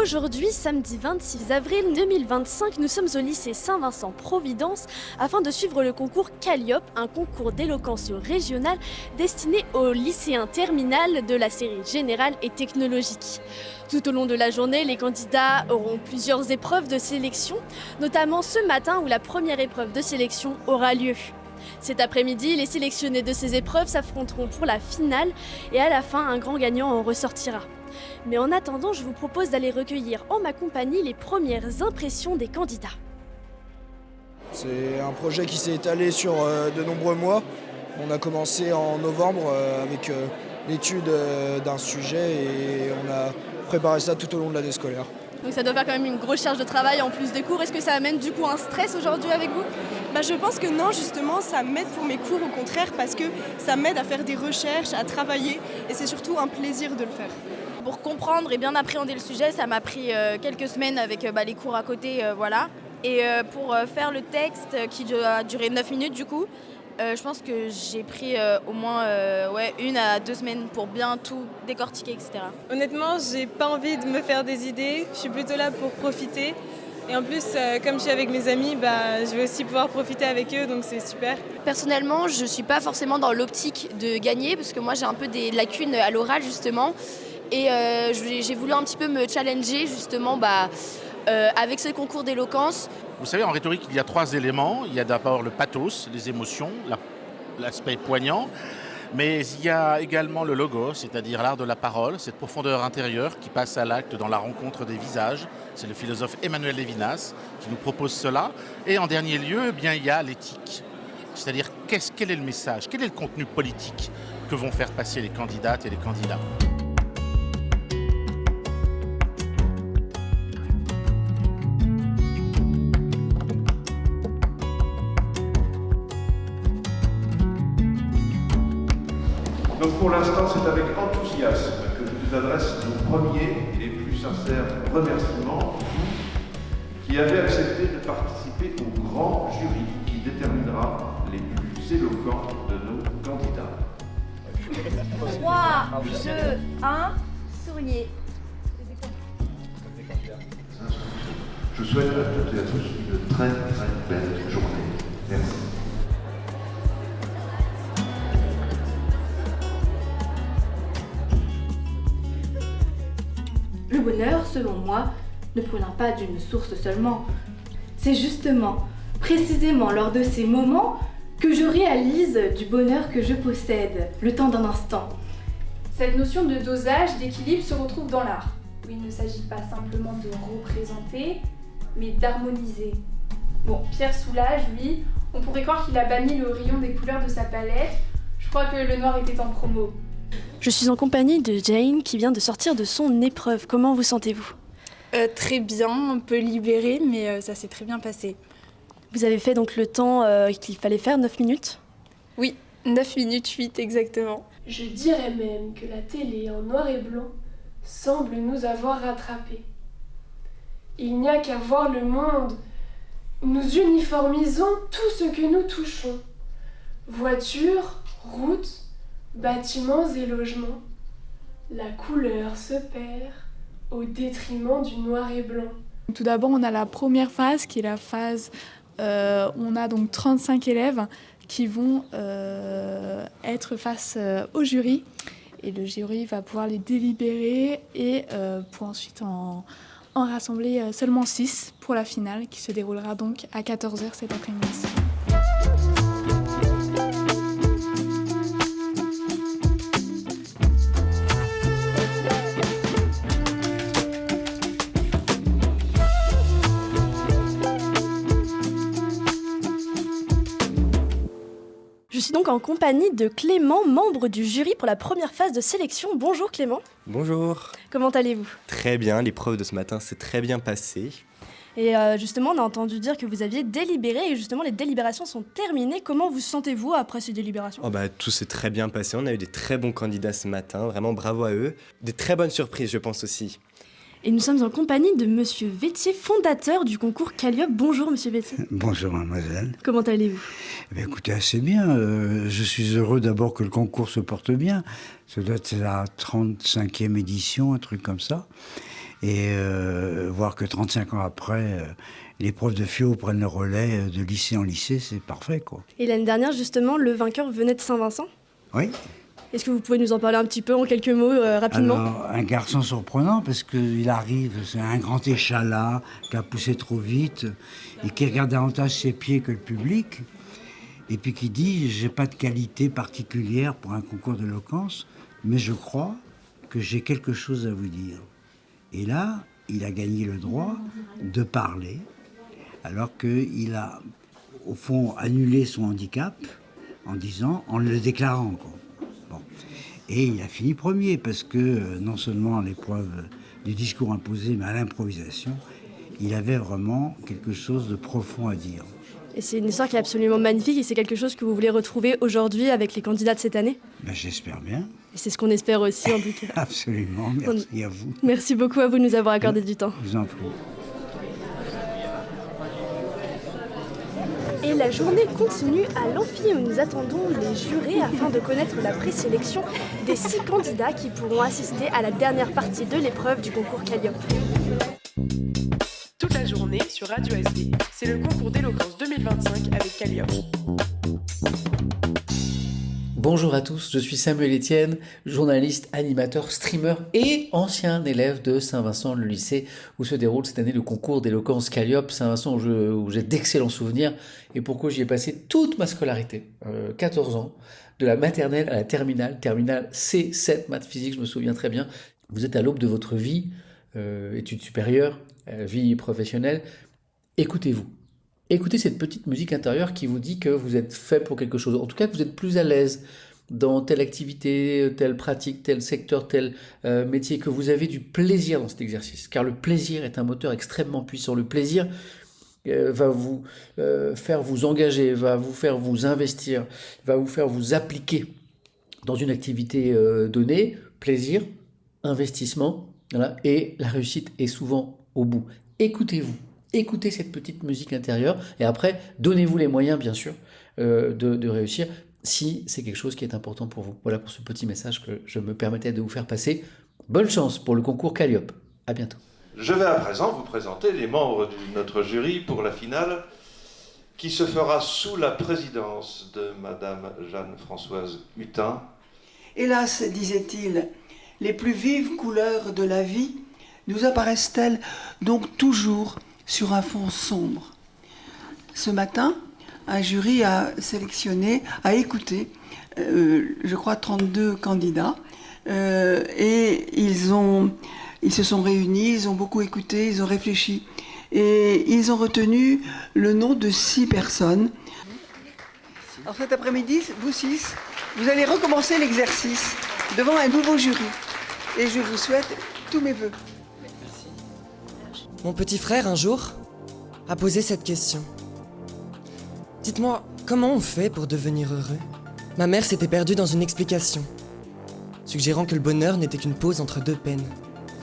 Aujourd'hui, samedi 26 avril 2025, nous sommes au lycée Saint-Vincent-Providence afin de suivre le concours Calliope, un concours d'éloquence régional destiné aux lycéens terminales de la série générale et technologique. Tout au long de la journée, les candidats auront plusieurs épreuves de sélection, notamment ce matin où la première épreuve de sélection aura lieu. Cet après-midi, les sélectionnés de ces épreuves s'affronteront pour la finale et à la fin, un grand gagnant en ressortira. Mais en attendant, je vous propose d'aller recueillir en ma compagnie les premières impressions des candidats. C'est un projet qui s'est étalé sur de nombreux mois. On a commencé en novembre avec l'étude d'un sujet et on a préparé ça tout au long de l'année scolaire. Donc ça doit faire quand même une grosse charge de travail en plus des cours. Est-ce que ça amène du coup un stress aujourd'hui avec vous ? Je pense que non, justement, ça m'aide pour mes cours, au contraire, parce que ça m'aide à faire des recherches, à travailler, et c'est surtout un plaisir de le faire. Pour comprendre et bien appréhender le sujet, ça m'a pris quelques semaines avec les cours à côté, voilà. Et pour faire le texte qui a duré 9 minutes du coup, je pense que j'ai pris au moins 1 à 2 semaines pour bien tout décortiquer, etc. Honnêtement, j'ai pas envie de me faire des idées, je suis plutôt là pour profiter. Et en plus, comme je suis avec mes amis, je vais aussi pouvoir profiter avec eux, donc c'est super. Personnellement, je ne suis pas forcément dans l'optique de gagner, parce que moi j'ai un peu des lacunes à l'oral justement. Et j'ai voulu un petit peu me challenger justement avec ce concours d'éloquence. Vous savez, en rhétorique, il y a 3 éléments. Il y a d'abord le pathos, les émotions, l'aspect poignant. Mais il y a également le logos, c'est-à-dire l'art de la parole, cette profondeur intérieure qui passe à l'acte dans la rencontre des visages. C'est le philosophe Emmanuel Lévinas qui nous propose cela. Et en dernier lieu, il y a l'éthique. C'est-à-dire quel est le message, quel est le contenu politique que vont faire passer les candidates et les candidats. Donc pour l'instant, c'est avec enthousiasme que je vous adresse nos premiers et plus sincères remerciements, vous qui avez accepté de participer au grand jury qui déterminera les plus éloquents de nos candidats. 3, 2, 1, souriez. Je souhaite à toutes et à tous une très très belle journée. Merci. Le bonheur, selon moi, ne provient pas d'une source seulement. C'est justement, précisément lors de ces moments que je réalise du bonheur que je possède, le temps d'un instant. Cette notion de dosage, d'équilibre se retrouve dans l'art, où il ne s'agit pas simplement de représenter, mais d'harmoniser. Bon, Pierre Soulages, lui, on pourrait croire qu'il a banni le rayon des couleurs de sa palette. Je crois que le noir était en promo. Je suis en compagnie de Jane qui vient de sortir de son épreuve. Comment vous sentez-vous ? Très bien, un peu libérée, mais ça s'est très bien passé. Vous avez fait donc le temps qu'il fallait faire, 9 minutes ? Oui, 9 minutes 8 exactement. Je dirais même que la télé en noir et blanc semble nous avoir rattrapés. Il n'y a qu'à voir le monde. Nous uniformisons tout ce que nous touchons. Voitures, routes, bâtiments et logements. La couleur se perd au détriment du noir et blanc. Tout d'abord, on a la première phase qui est la phase on a donc 35 élèves qui vont être face au jury. Et le jury va pouvoir les délibérer et pour ensuite en rassembler seulement 6 pour la finale qui se déroulera donc à 14h cet après-midi. Je suis donc en compagnie de Clément, membre du jury pour la première phase de sélection. Bonjour Clément. Bonjour. Comment allez-vous ? Très bien, l'épreuve de ce matin s'est très bien passée. Et justement, on a entendu dire que vous aviez délibéré et justement les délibérations sont terminées. Comment vous sentez-vous après ces délibérations ? Tout s'est très bien passé, on a eu des très bons candidats ce matin, vraiment bravo à eux. Des très bonnes surprises je pense aussi. Et nous sommes en compagnie de Monsieur Vétier, fondateur du concours Calliope. Bonjour Monsieur Vétier. Bonjour mademoiselle. Comment allez-vous ? Écoutez, assez bien. Je suis heureux d'abord que le concours se porte bien. Ça doit être la 35e édition, un truc comme ça. Et voir que 35 ans après, les profs de philo prennent le relais de lycée en lycée, c'est parfait, quoi. Et l'année dernière, justement, le vainqueur venait de Saint-Vincent. Oui. Est-ce que vous pouvez nous en parler un petit peu en quelques mots, rapidement? Alors, un garçon surprenant parce qu'il arrive, c'est un grand échalas qui a poussé trop vite et qui regarde davantage ses pieds que le public. Et puis qui dit, j'ai pas de qualité particulière pour un concours d'éloquence, mais je crois que j'ai quelque chose à vous dire. Et là, il a gagné le droit de parler, alors qu'il a, au fond, annulé son handicap en le déclarant, quoi. Bon. Et il a fini premier, parce que non seulement à l'épreuve du discours imposé, mais à l'improvisation, il avait vraiment quelque chose de profond à dire. Et c'est une histoire qui est absolument magnifique et c'est quelque chose que vous voulez retrouver aujourd'hui avec les candidats de cette année? Ben, j'espère bien. Et c'est ce qu'on espère aussi, en tout cas. Absolument, merci à vous. Merci beaucoup à vous de nous avoir accordé du temps. Je vous en prie. Et la journée continue à l'amphi où nous attendons les jurés afin de connaître la présélection des 6 candidats qui pourront assister à la dernière partie de l'épreuve du concours Calliope. Toute la journée sur Radio SD, c'est le concours d'éloquence 2025 avec Calliope. Bonjour à tous, je suis Samuel Etienne, journaliste, animateur, streamer et ancien élève de Saint-Vincent, le lycée où se déroule cette année le concours d'éloquence Calliope. Saint-Vincent où j'ai d'excellents souvenirs et pourquoi j'y ai passé toute ma scolarité, 14 ans, de la maternelle à la terminale C7 maths physique, je me souviens très bien. Vous êtes à l'aube de votre vie, études supérieures, vie professionnelle, écoutez-vous. Écoutez cette petite musique intérieure qui vous dit que vous êtes fait pour quelque chose. En tout cas, que vous êtes plus à l'aise dans telle activité, telle pratique, tel secteur, tel métier, que vous avez du plaisir dans cet exercice. Car le plaisir est un moteur extrêmement puissant. Le plaisir va vous faire vous engager, va vous faire vous investir, va vous faire vous appliquer dans une activité donnée. Plaisir, investissement, voilà, et la réussite est souvent au bout. Écoutez-vous. Écoutez cette petite musique intérieure et après, donnez-vous les moyens, bien sûr, de réussir si c'est quelque chose qui est important pour vous. Voilà pour ce petit message que je me permettais de vous faire passer. Bonne chance pour le concours Calliope. À bientôt. Je vais à présent vous présenter les membres de notre jury pour la finale qui se fera sous la présidence de Madame Jeanne-Françoise Hutin. Hélas, disait-il, les plus vives couleurs de la vie nous apparaissent-elles donc toujours sur un fond sombre. Ce matin, un jury a écouté, je crois, 32 candidats, et ils se sont réunis, ils ont beaucoup écouté, ils ont réfléchi, et ils ont retenu le nom de 6 personnes. Alors cet après-midi, vous 6, vous allez recommencer l'exercice devant un nouveau jury, et je vous souhaite tous mes vœux. Mon petit frère, un jour, a posé cette question. Dites-moi, comment on fait pour devenir heureux ? Ma mère s'était perdue dans une explication, suggérant que le bonheur n'était qu'une pause entre 2 peines.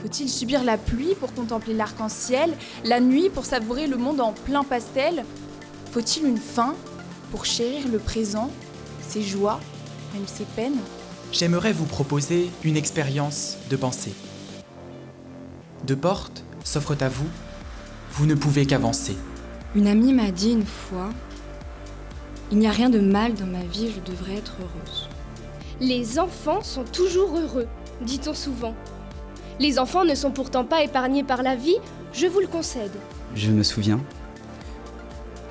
Faut-il subir la pluie pour contempler l'arc-en-ciel, la nuit pour savourer le monde en plein pastel ? Faut-il une fin pour chérir le présent, ses joies, même ses peines ? J'aimerais vous proposer une expérience de pensée. 2 portes s'offrent à vous, vous ne pouvez qu'avancer. Une amie m'a dit une fois, il n'y a rien de mal dans ma vie, je devrais être heureuse. Les enfants sont toujours heureux, dit-on souvent. Les enfants ne sont pourtant pas épargnés par la vie, je vous le concède. Je me souviens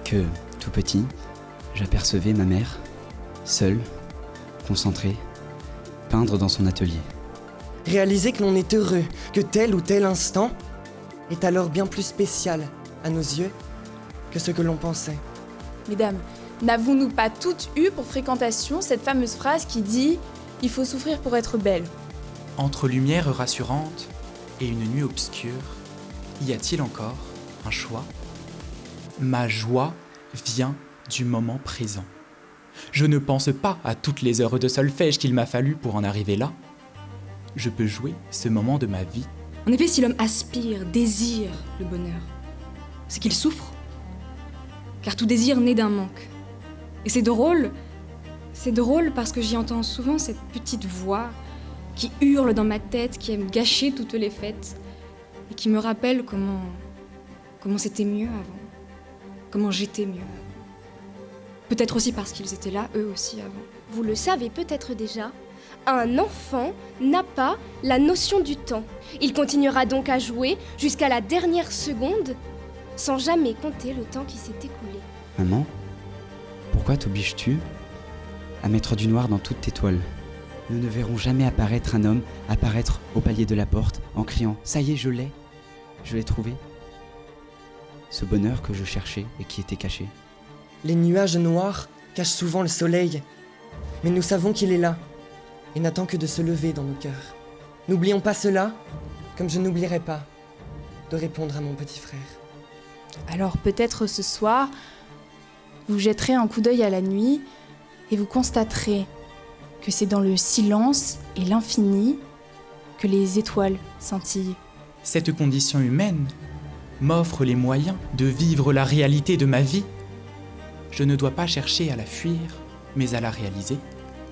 que, tout petit, j'apercevais ma mère, seule, concentrée, peindre dans son atelier. Réaliser que l'on est heureux, que tel ou tel instant est alors bien plus spécial à nos yeux que ce que l'on pensait. Mesdames, n'avons-nous pas toutes eu pour fréquentation cette fameuse phrase qui dit « Il faut souffrir pour être belle ». Entre lumière rassurante et une nuit obscure, y a-t-il encore un choix ? Ma joie vient du moment présent. Je ne pense pas à toutes les heures de solfège qu'il m'a fallu pour en arriver là. Je peux jouer ce moment de ma vie. En effet, si l'homme aspire, désire le bonheur, c'est qu'il souffre. Car tout désir naît d'un manque. Et c'est drôle parce que j'y entends souvent cette petite voix qui hurle dans ma tête, qui aime gâcher toutes les fêtes. et qui me rappellent comment c'était mieux avant, comment j'étais mieux avant. Peut-être aussi parce qu'ils étaient là, eux aussi, avant. Vous le savez peut-être déjà, un enfant n'a pas la notion du temps. Il continuera donc à jouer jusqu'à la dernière seconde, sans jamais compter le temps qui s'est écoulé. Maman, pourquoi t'obliges-tu à mettre du noir dans toutes tes toiles? Nous ne verrons jamais apparaître un homme apparaître au palier de la porte en criant « Ça y est, je l'ai trouvé ». Ce bonheur que je cherchais et qui était caché. Les nuages noirs cachent souvent le soleil, mais nous savons qu'il est là et n'attend que de se lever dans nos cœurs. N'oublions pas cela, comme je n'oublierai pas de répondre à mon petit frère. Alors peut-être ce soir, vous jetterez un coup d'œil à la nuit et vous constaterez que c'est dans le silence et l'infini que les étoiles scintillent. Cette condition humaine m'offre les moyens de vivre la réalité de ma vie. Je ne dois pas chercher à la fuir, mais à la réaliser.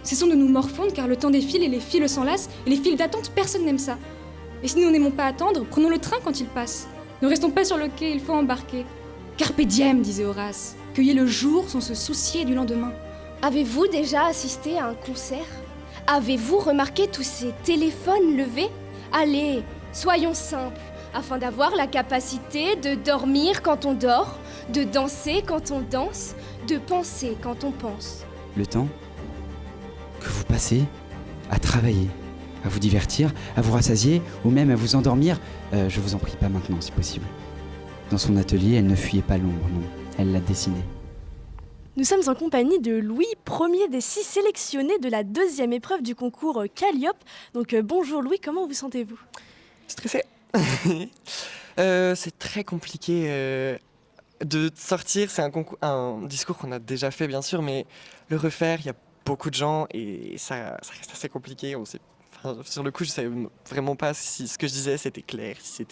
Cessons de nous morfondre car le temps défile et les files s'enlacent et les files d'attente, personne n'aime ça. Et si nous n'aimons pas attendre, prenons le train quand il passe. Ne restons pas sur le quai, il faut embarquer. Carpe diem, disait Horace. Cueillez le jour sans se soucier du lendemain. Avez-vous déjà assisté à un concert? Avez-vous remarqué tous ces téléphones levés? Allez, soyons simples, afin d'avoir la capacité de dormir quand on dort, de danser quand on danse, de penser quand on pense. Le temps que vous passez à travailler, à vous divertir, à vous rassasier ou même à vous endormir, je vous en prie, pas maintenant si possible. Dans son atelier, elle ne fuyait pas l'ombre, non, elle l'a dessinée. Nous sommes en compagnie de Louis, premier des 6 sélectionnés de la 2e épreuve du concours Calliope. Donc bonjour Louis, comment vous sentez-vous? Stressé. C'est très compliqué de sortir. C'est un discours qu'on a déjà fait bien sûr, mais le refaire, il y a beaucoup de gens et ça reste assez compliqué. Sur le coup, je savais vraiment pas si ce que je disais c'était clair, si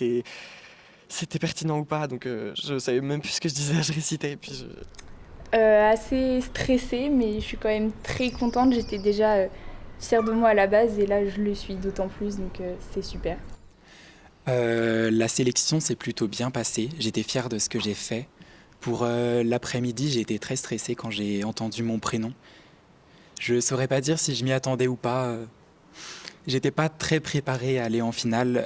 c'était pertinent ou pas. Donc je savais même plus ce que je disais, je récitais et puis Assez stressée, mais je suis quand même très contente. J'étais déjà fière de moi à la base et là je le suis d'autant plus, donc c'est super. La sélection s'est plutôt bien passée. J'étais fier de ce que j'ai fait. Pour l'après-midi, j'ai été très stressé quand j'ai entendu mon prénom. Je saurais pas dire si je m'y attendais ou pas. J'étais pas très préparé à aller en finale.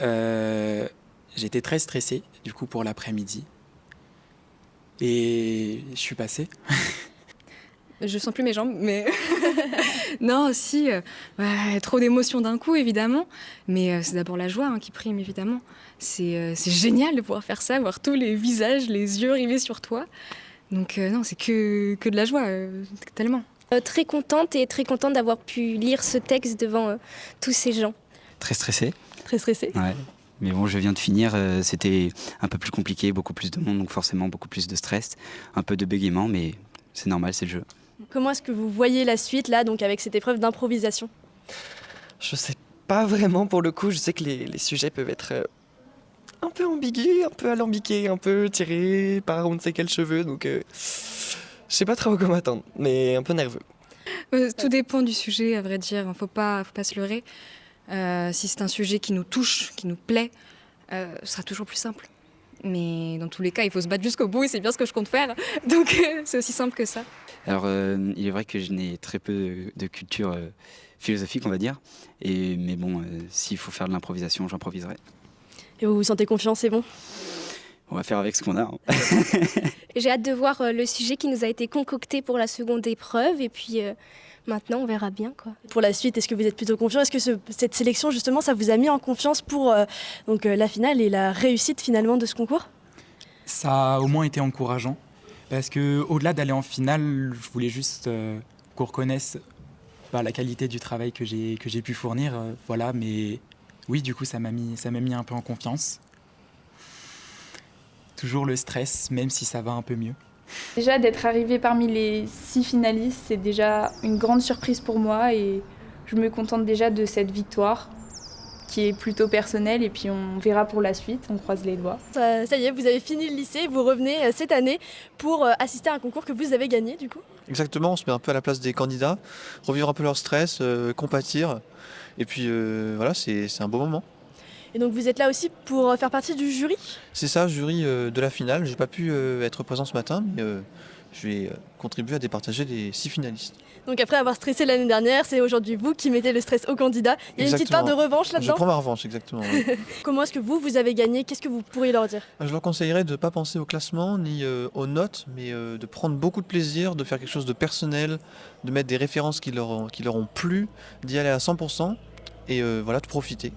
J'étais très stressé du coup pour l'après-midi. Et je suis passé. Je sens plus mes jambes, mais non, si, trop d'émotions d'un coup, évidemment. Mais c'est d'abord la joie qui prime, évidemment. C'est génial de pouvoir faire ça, voir tous les visages, les yeux rivés sur toi. Donc non, c'est que de la joie, tellement. Très contente d'avoir pu lire ce texte devant tous ces gens. Très stressé. Très stressée. Ouais. Mais bon, je viens de finir, c'était un peu plus compliqué, beaucoup plus de monde, donc forcément beaucoup plus de stress, un peu de bégaiement, mais c'est normal, c'est le jeu. Comment est-ce que vous voyez la suite là, donc avec cette épreuve d'improvisation? je sais pas vraiment pour le coup. Je sais que les sujets peuvent être un peu ambigus, un peu alambiqués, un peu tirés par on ne sait quels cheveux, donc je sais pas trop comment attendre, mais un peu nerveux. Tout dépend du sujet, à vrai dire, faut pas se leurrer. Si c'est un sujet qui nous touche, qui nous plaît, ce sera toujours plus simple. Mais dans tous les cas, il faut se battre jusqu'au bout et c'est bien ce que je compte faire. Donc c'est aussi simple que ça. Alors il est vrai que je n'ai très peu de culture philosophique, on va dire. Mais bon, s'il faut faire de l'improvisation, j'improviserai. Et vous vous sentez confiant, c'est bon? On va faire avec ce qu'on a. J'ai hâte de voir le sujet qui nous a été concocté pour la seconde épreuve. Et puis maintenant, on verra bien, quoi. Pour la suite, est-ce que vous êtes plutôt confiant? Est-ce que cette sélection, justement, ça vous a mis en confiance pour la finale et la réussite, finalement, de ce concours? Ça a au moins été encourageant. Parce qu'au-delà d'aller en finale, je voulais juste qu'on reconnaisse la qualité du travail que j'ai pu fournir. Voilà, mais oui, du coup, ça m'a mis un peu en confiance. Toujours le stress, même si ça va un peu mieux. Déjà, d'être arrivée parmi les 6 finalistes, c'est déjà une grande surprise pour moi et je me contente déjà de cette victoire qui est plutôt personnelle et puis on verra pour la suite, on croise les doigts. Ça y est, vous avez fini le lycée, vous revenez cette année pour assister à un concours que vous avez gagné du coup? Exactement, on se met un peu à la place des candidats, revivre un peu leur stress, compatir et puis voilà, c'est un beau moment. Et donc vous êtes là aussi pour faire partie du jury? C'est ça, jury de la finale. J'ai pas pu être présent ce matin, mais je vais contribuer à départager les 6 finalistes. Donc après avoir stressé l'année dernière, c'est aujourd'hui vous qui mettez le stress aux candidats. Il y a une petite part de revanche là-dedans? Je prends ma revanche, exactement. Oui. Comment est-ce que vous avez gagné? Qu'est-ce que vous pourriez leur dire? Je leur conseillerais de ne pas penser au classement ni aux notes, mais de prendre beaucoup de plaisir, de faire quelque chose de personnel, de mettre des références qui leur ont plu, d'y aller à 100% et voilà, de profiter.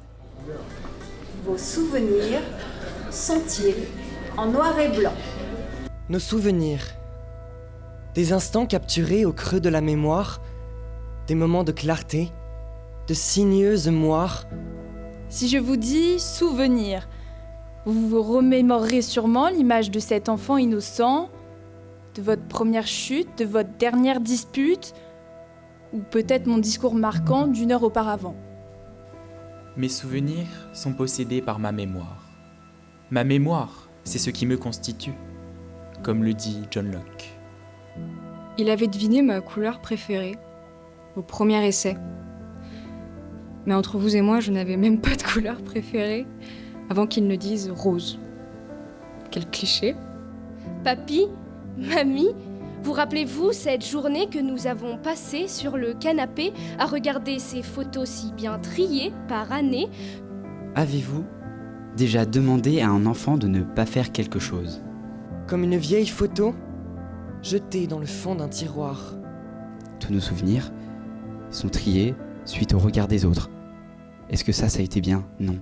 Vos souvenirs sont-ils en noir et blanc? Nos souvenirs. Des instants capturés au creux de la mémoire, des moments de clarté, de sinueuses moires. Si je vous dis souvenir, vous vous remémorerez sûrement l'image de cet enfant innocent, de votre première chute, de votre dernière dispute, ou peut-être mon discours marquant d'1 heure auparavant. Mes souvenirs sont possédés par ma mémoire. Ma mémoire, c'est ce qui me constitue, comme le dit John Locke. Il avait deviné ma couleur préférée, au premier essai. Mais entre vous et moi, je n'avais même pas de couleur préférée avant qu'il ne dise rose. Quel cliché. Papy, mamie, vous rappelez-vous cette journée que nous avons passée sur le canapé à regarder ces photos si bien triées par année? Avez-vous déjà demandé à un enfant de ne pas faire quelque chose? Comme une vieille photo jetée dans le fond d'un tiroir. Tous nos souvenirs sont triés suite au regard des autres. Est-ce que ça a été bien? Non.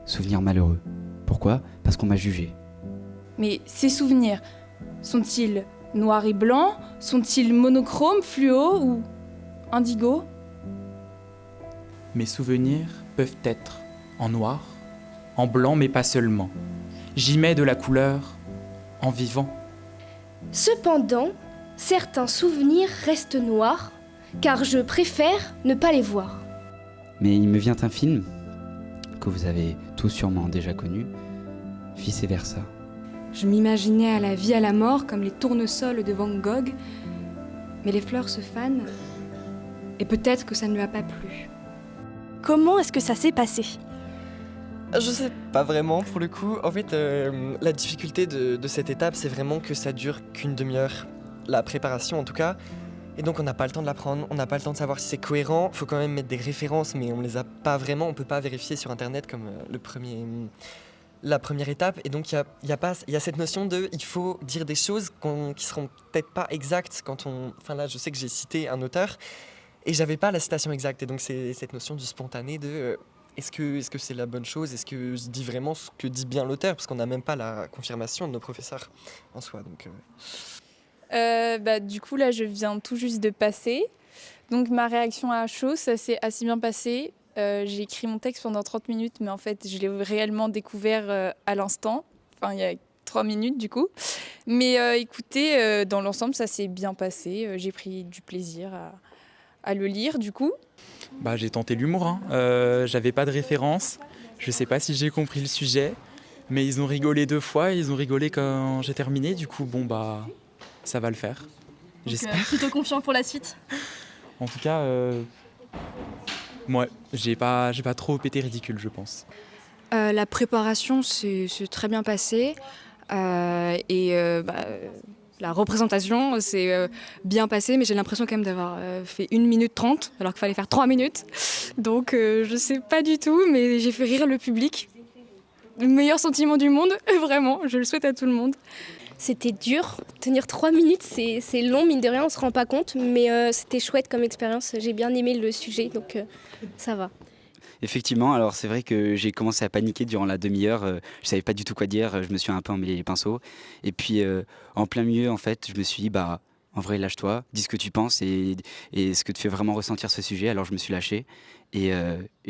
Souvenir malheureux. Pourquoi? Parce qu'on m'a jugé. Mais ces souvenirs, sont-ils noirs et blancs? Sont-ils monochromes, fluo ou indigo? Mes souvenirs peuvent être en noir, en blanc, mais pas seulement. J'y mets de la couleur en vivant. Cependant, certains souvenirs restent noirs, car je préfère ne pas les voir. Mais il me vient un film que vous avez tous sûrement déjà connu, Vice versa. Je m'imaginais à la vie, à la mort, comme les tournesols de Van Gogh, mais les fleurs se fanent, et peut-être que ça ne lui a pas plu. Comment est-ce que ça s'est passé? Je sais pas vraiment pour le coup. En fait, la difficulté de cette étape, c'est vraiment que ça dure qu'une demi-heure. La préparation en tout cas. Et donc on n'a pas le temps de l'apprendre, on n'a pas le temps de savoir si c'est cohérent. Faut quand même mettre des références, mais on les a pas vraiment. On peut pas vérifier sur internet comme la première étape. Et donc il y a cette notion de il faut dire des choses qui seront peut-être pas exactes quand on. Enfin là, je sais que j'ai cité un auteur et j'avais pas la citation exacte. Et donc c'est cette notion du spontané de est-ce que c'est la bonne chose? Est-ce que je dis vraiment ce que dit bien l'auteur? Parce qu'on n'a même pas la confirmation de nos professeurs en soi. Donc, Du coup, là, je viens tout juste de passer. Donc, ma réaction à chaud, ça s'est assez bien passé. J'ai écrit mon texte pendant 30 minutes, mais en fait, je l'ai réellement découvert à l'instant. Enfin, il y a 3 minutes, du coup. Mais écoutez, dans l'ensemble, ça s'est bien passé. J'ai pris du plaisir à le lire, du coup. J'ai tenté l'humour, hein. J'avais pas de référence. Je sais pas si j'ai compris le sujet, mais ils ont rigolé 2 fois. Ils ont rigolé quand j'ai terminé. Du coup, ça va le faire. J'espère. Plutôt confiant pour la suite? En tout cas, moi, j'ai pas trop été ridicule, je pense. La préparation s'est très bien passée. La représentation s'est bien passée, mais j'ai l'impression quand même d'avoir fait 1 minute 30, alors qu'il fallait faire 3 minutes. Donc je sais pas du tout, mais j'ai fait rire le public. Le meilleur sentiment du monde, vraiment, je le souhaite à tout le monde. C'était dur, tenir 3 minutes, c'est long, mine de rien, on se rend pas compte, mais c'était chouette comme expérience, j'ai bien aimé le sujet, donc ça va. Effectivement, alors c'est vrai que j'ai commencé à paniquer durant la demi-heure, je savais pas du tout quoi dire, je me suis un peu emmêlé les pinceaux. Et puis en plein milieu, en fait, je me suis dit, en vrai, lâche-toi, dis ce que tu penses et ce que te fait vraiment ressentir ce sujet. Alors je me suis lâché et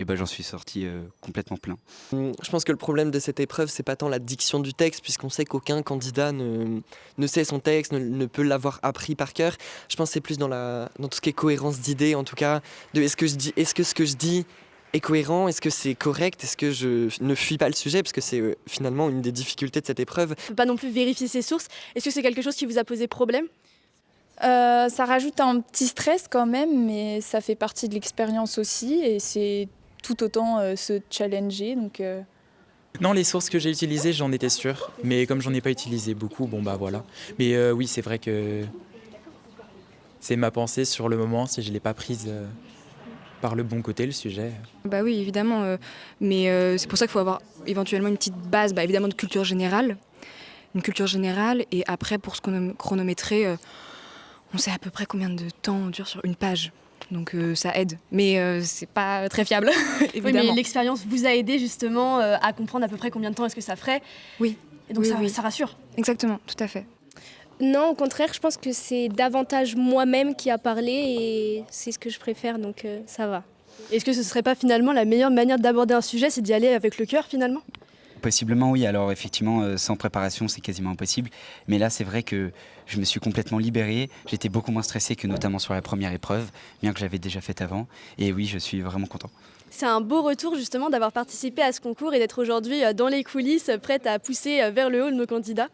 j'en suis sorti complètement plein. Je pense que le problème de cette épreuve, c'est pas tant la diction du texte, puisqu'on sait qu'aucun candidat ne sait son texte, ne peut l'avoir appris par cœur. Je pense que c'est plus dans tout ce qui est cohérence d'idées, en tout cas, de est-ce que ce que je dis est cohérent, est-ce que c'est correct, est-ce que je ne fuis pas le sujet, parce que c'est finalement une des difficultés de cette épreuve. On peut pas non plus vérifier ses sources. Est-ce que c'est quelque chose qui vous a posé problème? Ça rajoute un petit stress quand même, mais ça fait partie de l'expérience aussi et c'est tout autant se challenger. Donc Non, les sources que j'ai utilisées, j'en étais sûr. Mais comme j'en ai pas utilisé beaucoup, bon bah voilà. Mais oui, c'est vrai que c'est ma pensée sur le moment, si je l'ai pas prise par le bon côté, le sujet. Bah oui, évidemment. Mais c'est pour ça qu'il faut avoir éventuellement une petite base, évidemment, de culture générale. Une culture générale. Et après, pour se chronométrer, on sait à peu près combien de temps on dure sur une page. Donc ça aide. Mais c'est pas très fiable, évidemment. Oui, mais l'expérience vous a aidé justement à comprendre à peu près combien de temps est-ce que ça ferait. Oui. Et donc oui. ça rassure. Exactement, tout à fait. Non, au contraire, je pense que c'est davantage moi-même qui a parlé et c'est ce que je préfère, donc ça va. Est-ce que ce serait pas finalement la meilleure manière d'aborder un sujet, c'est d'y aller avec le cœur finalement ? Possiblement oui, alors effectivement sans préparation c'est quasiment impossible, mais là c'est vrai que je me suis complètement libéré, j'étais beaucoup moins stressé que notamment sur la première épreuve, bien que j'avais déjà faite avant, et oui je suis vraiment content. C'est un beau retour justement d'avoir participé à ce concours et d'être aujourd'hui dans les coulisses, prête à pousser vers le haut nos candidats.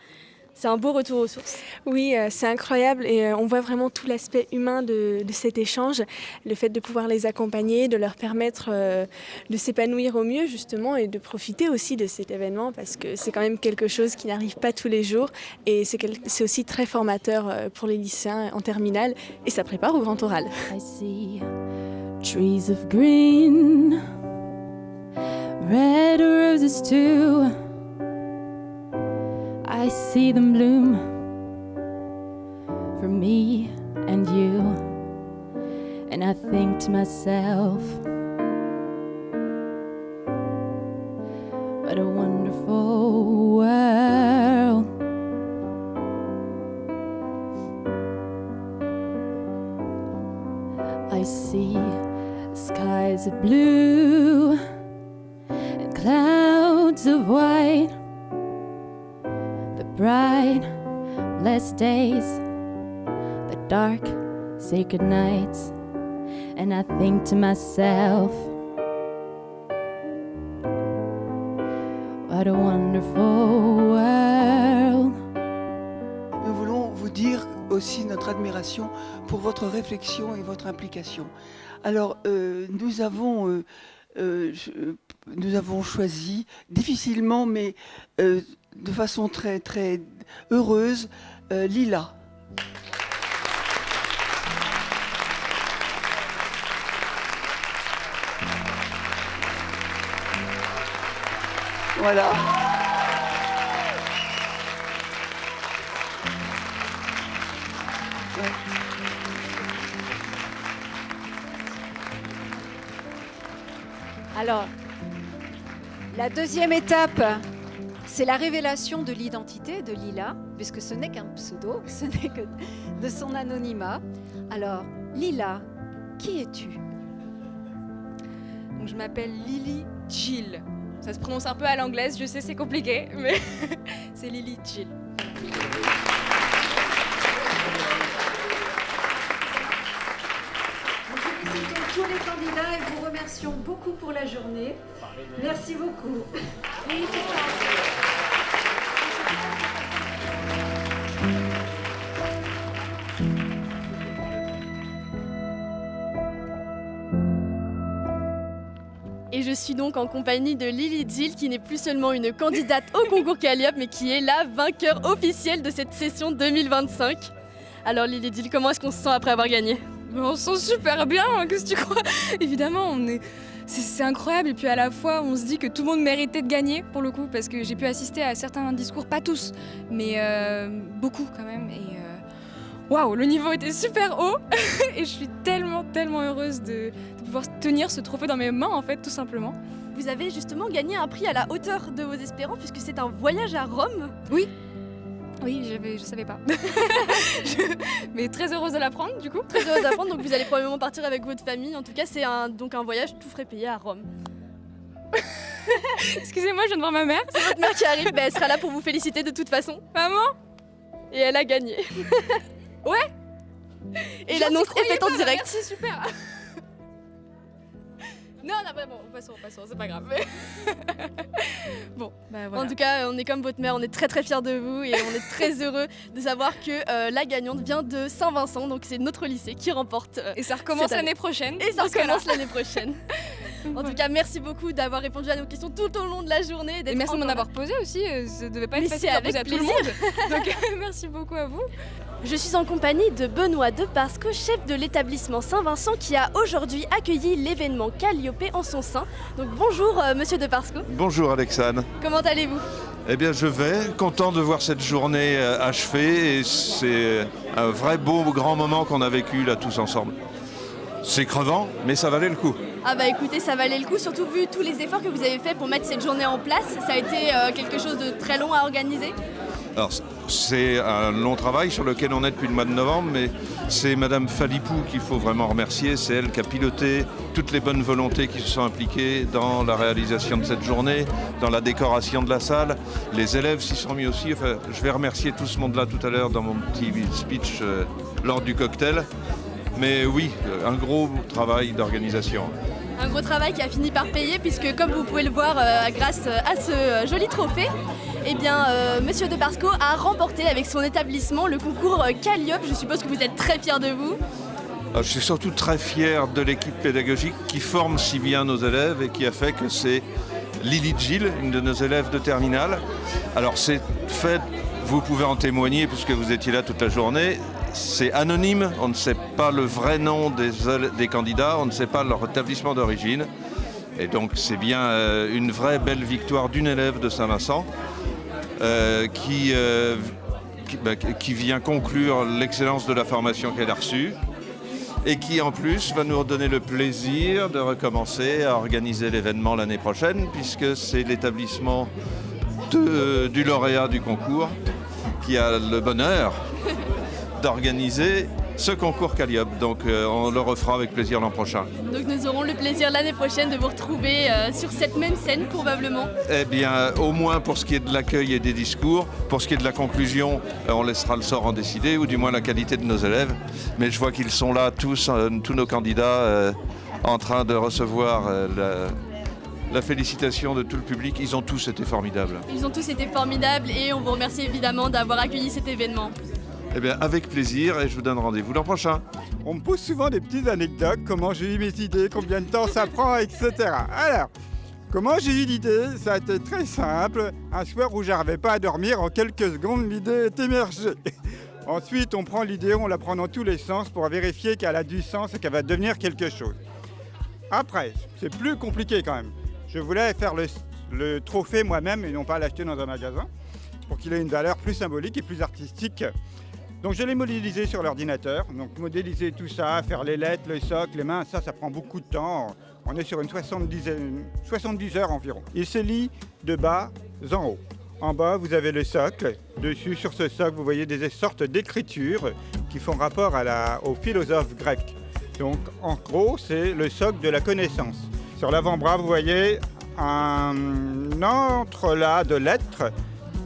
C'est un beau retour aux sources. Oui, c'est incroyable et on voit vraiment tout l'aspect humain de cet échange, le fait de pouvoir les accompagner, de leur permettre de s'épanouir au mieux justement et de profiter aussi de cet événement parce que c'est quand même quelque chose qui n'arrive pas tous les jours et c'est aussi très formateur pour les lycéens en terminale et ça prépare au grand oral. I see trees of green, red roses too. I see them bloom for me and you, and I think to myself, what a wonderful world. I see skies of blue and clouds of white, bright, blessed days, the dark, sacred nights, and I think to myself, what a wonderful world. Nous voulons vous dire aussi notre admiration pour votre réflexion et votre implication. Alors, nous avons choisi, difficilement, mais de façon très, très heureuse, Lila. Voilà. Ouais. Alors, la deuxième étape, c'est la révélation de l'identité de Lila, puisque ce n'est qu'un pseudo, ce n'est que de son anonymat. Alors, Lila, qui es-tu ? Donc, je m'appelle Lily Jill. Ça se prononce un peu à l'anglaise, je sais, c'est compliqué, mais c'est Lily Jill. Nous félicitons tous les candidats et vous remercions beaucoup pour la journée. Merci beaucoup. Et je suis donc en compagnie de Lily Jill, qui n'est plus seulement une candidate au concours Calliope, mais qui est la vainqueur officielle de cette session 2025. Alors Lily Jill, comment est-ce qu'on se sent après avoir gagné ? On se sent super bien, qu'est-ce que tu crois ? Évidemment, c'est incroyable et puis à la fois on se dit que tout le monde méritait de gagner pour le coup parce que j'ai pu assister à certains discours, pas tous, mais beaucoup quand même et waouh, le niveau était super haut et je suis tellement heureuse de pouvoir tenir ce trophée dans mes mains en fait tout simplement. Vous avez justement gagné un prix à la hauteur de vos espérances puisque c'est un voyage à Rome. Oui, je savais pas. Mais très heureuse de l'apprendre du coup. Très heureuse d'apprendre, donc vous allez probablement partir avec votre famille. En tout cas, c'est donc un voyage tout frais payé à Rome. Excusez-moi, je viens de voir ma mère. C'est votre mère qui arrive, elle sera là pour vous féliciter de toute façon. Maman ? Et elle a gagné. Ouais. Et l'annonce est faite en direct. Merci, super. Non, bon, passons, c'est pas grave. Bon, bah voilà. En tout cas, on est comme votre mère, on est très fiers de vous et on est très heureux de savoir que la gagnante vient de Saint-Vincent, donc c'est notre lycée qui remporte. Et ça recommence l'année prochaine. Et ça recommence l'année prochaine. En tout cas, merci beaucoup d'avoir répondu à nos questions tout au long de la journée. Et merci de m'en avoir posé aussi, ça devait pas être Mais facile c'est à poser à avec tout le monde. plaisir. Donc merci beaucoup à vous. Je suis en compagnie de Benoît Deparsco, chef de l'établissement Saint-Vincent, qui a aujourd'hui accueilli l'événement Calliope en son sein. Donc bonjour Monsieur Deparsco. Bonjour Alexandre. Comment allez-vous? Eh bien je vais, content de voir cette journée achevée et c'est un vrai beau grand moment qu'on a vécu là tous ensemble. C'est crevant, mais ça valait le coup. Ah bah écoutez, ça valait le coup, surtout vu tous les efforts que vous avez faits pour mettre cette journée en place. Ça a été quelque chose de très long à organiser. Alors c'est un long travail sur lequel on est depuis le mois de novembre, mais c'est Madame Falipou qu'il faut vraiment remercier. C'est elle qui a piloté toutes les bonnes volontés qui se sont impliquées dans la réalisation de cette journée, dans la décoration de la salle. Les élèves s'y sont mis aussi. Enfin, je vais remercier tout ce monde-là tout à l'heure dans mon petit speech lors du cocktail. Mais oui, un gros travail d'organisation. Un gros travail qui a fini par payer puisque comme vous pouvez le voir grâce à ce joli trophée, eh bien Monsieur Deparsco a remporté avec son établissement le concours Calliope. Je suppose que vous êtes très fier de vous. Je suis surtout très fier de l'équipe pédagogique qui forme si bien nos élèves et qui a fait que c'est Lily Gilles, une de nos élèves de terminale. Alors c'est fait, vous pouvez en témoigner puisque vous étiez là toute la journée. C'est anonyme, on ne sait pas le vrai nom des candidats, on ne sait pas leur établissement d'origine. Et donc c'est bien une vraie belle victoire d'une élève de Saint-Vincent qui vient conclure l'excellence de la formation qu'elle a reçue et qui en plus va nous redonner le plaisir de recommencer à organiser l'événement l'année prochaine puisque c'est l'établissement du lauréat du concours qui a le bonheur d'organiser ce concours Calliope. Donc on le refera avec plaisir l'an prochain. Donc nous aurons le plaisir l'année prochaine de vous retrouver sur cette même scène probablement. Eh bien au moins pour ce qui est de l'accueil et des discours, pour ce qui est de la conclusion, on laissera le sort en décider, ou du moins la qualité de nos élèves. Mais je vois qu'ils sont là tous nos candidats en train de recevoir la félicitation de tout le public. Ils ont tous été formidables. Ils ont tous été formidables et on vous remercie évidemment d'avoir accueilli cet événement. Eh bien, avec plaisir, et je vous donne rendez-vous l'an prochain. On me pose souvent des petites anecdotes, comment j'ai eu mes idées, combien de temps ça prend, etc. Alors, comment j'ai eu l'idée? Ça a été très simple. Un soir où j'arrivais pas à dormir, en quelques secondes, l'idée est émergée. Ensuite, on prend l'idée, on la prend dans tous les sens pour vérifier qu'elle a du sens et qu'elle va devenir quelque chose. Après, c'est plus compliqué quand même. Je voulais faire le trophée moi-même et non pas l'acheter dans un magasin pour qu'il ait une valeur plus symbolique et plus artistique. Donc je l'ai modélisé sur l'ordinateur, donc modéliser tout ça, faire les lettres, le socle, les mains, ça prend beaucoup de temps. On est sur une 70 heures environ. Il se lit de bas en haut. En bas, vous avez le socle. Dessus, sur ce socle, vous voyez des sortes d'écritures qui font rapport aux philosophes grecs. Donc en gros, c'est le socle de la connaissance. Sur l'avant-bras, vous voyez un entrelac de lettres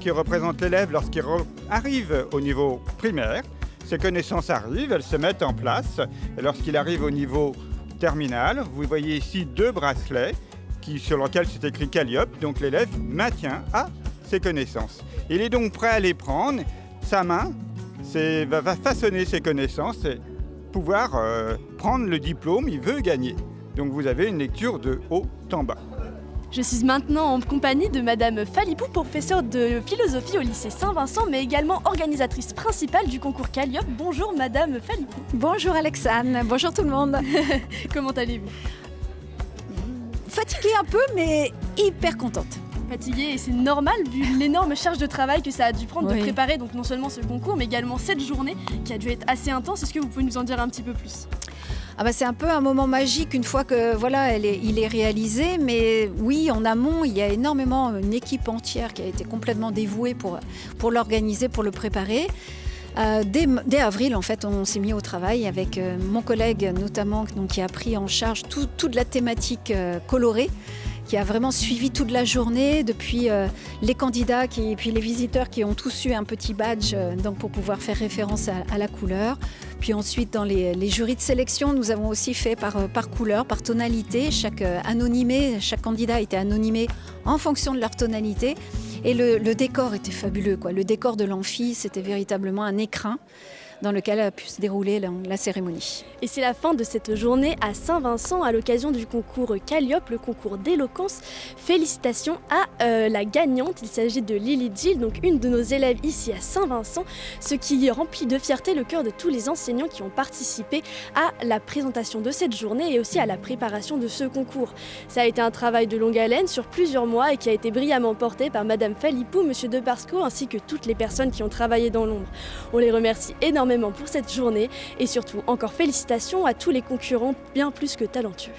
qui représente l'élève lorsqu'il arrive au niveau primaire. Ses connaissances arrivent, elles se mettent en place. Et lorsqu'il arrive au niveau terminal, vous voyez ici 2 bracelets sur lesquels c'est écrit Calliope. Donc l'élève maintient ses connaissances. Il est donc prêt à les prendre. Sa main va façonner ses connaissances et pouvoir prendre le diplôme. Il veut gagner. Donc vous avez une lecture de haut en bas. Je suis maintenant en compagnie de Madame Falipou, professeure de philosophie au lycée Saint-Vincent, mais également organisatrice principale du concours Calliope. Bonjour Madame Falipou. Bonjour Alexandre, bonjour tout le monde. Comment allez-vous? Fatiguée un peu, mais hyper contente. Fatiguée, et c'est normal vu l'énorme charge de travail que ça a dû prendre de préparer donc non seulement ce concours, mais également cette journée qui a dû être assez intense. Est-ce que vous pouvez nous en dire un petit peu plus? C'est un peu un moment magique une fois que il est réalisé, mais oui, en amont, il y a énormément une équipe entière qui a été complètement dévouée pour l'organiser, pour le préparer. Dès avril, en fait, on s'est mis au travail avec mon collègue notamment qui a pris en charge toute la thématique colorée, qui a vraiment suivi toute la journée, depuis les candidats et puis les visiteurs qui ont tous eu un petit badge donc pour pouvoir faire référence à la couleur. Puis ensuite, dans les jurys de sélection, nous avons aussi fait par couleur, par tonalité. Chaque candidat a été anonymé en fonction de leur tonalité. Et le décor était fabuleux, quoi. Le décor de l'amphi, c'était véritablement un écrin dans lequel a pu se dérouler la cérémonie. Et c'est la fin de cette journée à Saint-Vincent à l'occasion du concours Calliope, le concours d'éloquence. Félicitations à la gagnante, il s'agit de Lily Gill, donc une de nos élèves ici à Saint-Vincent, ce qui remplit de fierté le cœur de tous les enseignants qui ont participé à la présentation de cette journée et aussi à la préparation de ce concours. Ça a été un travail de longue haleine sur plusieurs mois et qui a été brillamment porté par Madame Phalippou, Monsieur Debarsco ainsi que toutes les personnes qui ont travaillé dans l'ombre. On les remercie énormément pour cette journée et surtout encore félicitations à tous les concurrents bien plus que talentueux.